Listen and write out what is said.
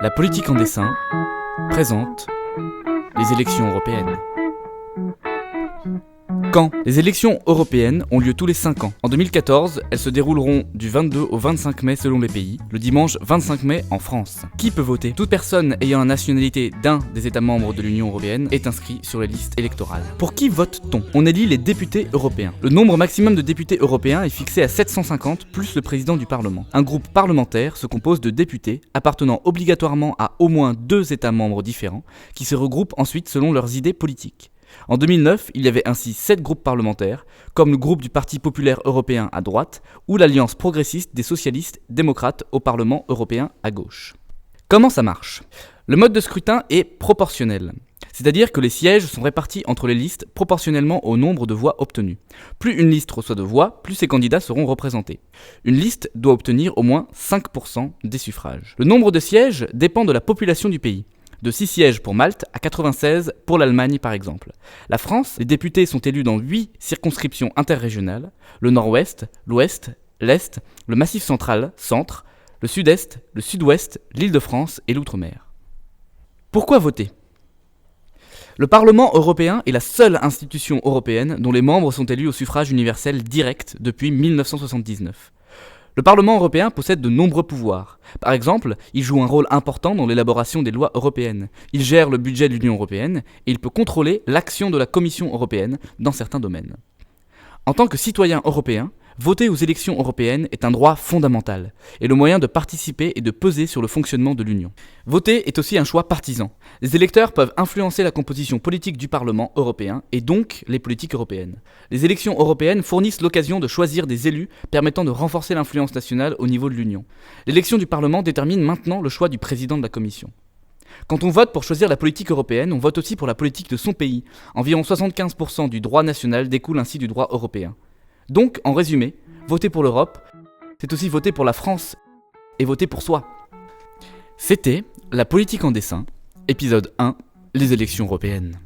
La politique en dessin présente les élections européennes. Quand les élections européennes ont lieu tous les 5 ans. En 2014, elles se dérouleront du 22 au 25 mai selon les pays, le dimanche 25 mai en France. Qui peut voter ? Toute personne ayant la nationalité d'un des États membres de l'Union européenne est inscrit sur les listes électorales. Pour qui vote-t-on ? On élit les députés européens. Le nombre maximum de députés européens est fixé à 750 plus le président du Parlement. Un groupe parlementaire se compose de députés appartenant obligatoirement à au moins 2 États membres différents qui se regroupent ensuite selon leurs idées politiques. En 2009, il y avait ainsi 7 groupes parlementaires, comme le groupe du Parti populaire européen à droite ou l'Alliance progressiste des socialistes démocrates au Parlement européen à gauche. Comment ça marche ? Le mode de scrutin est proportionnel, c'est-à-dire que les sièges sont répartis entre les listes proportionnellement au nombre de voix obtenues. Plus une liste reçoit de voix, plus ses candidats seront représentés. Une liste doit obtenir au moins 5% des suffrages. Le nombre de sièges dépend de la population du pays. De 6 sièges pour Malte à 96 pour l'Allemagne par exemple. La France, les députés sont élus dans 8 circonscriptions interrégionales, le nord-ouest, l'ouest, l'est, le massif central, centre, le sud-est, le sud-ouest, l'Île-de-France et l'outre-mer. Pourquoi voter ? Le Parlement européen est la seule institution européenne dont les membres sont élus au suffrage universel direct depuis 1979. Le Parlement européen possède de nombreux pouvoirs. Par exemple, il joue un rôle important dans l'élaboration des lois européennes. Il gère le budget de l'Union européenne et il peut contrôler l'action de la Commission européenne dans certains domaines. En tant que citoyen européen, voter aux élections européennes est un droit fondamental et le moyen de participer et de peser sur le fonctionnement de l'Union. Voter est aussi un choix partisan. Les électeurs peuvent influencer la composition politique du Parlement européen et donc les politiques européennes. Les élections européennes fournissent l'occasion de choisir des élus permettant de renforcer l'influence nationale au niveau de l'Union. L'élection du Parlement détermine maintenant le choix du président de la Commission. Quand on vote pour choisir la politique européenne, on vote aussi pour la politique de son pays. Environ 75% du droit national découle ainsi du droit européen. Donc, en résumé, voter pour l'Europe, c'est aussi voter pour la France et voter pour soi. C'était La politique en dessin, épisode 1, les élections européennes.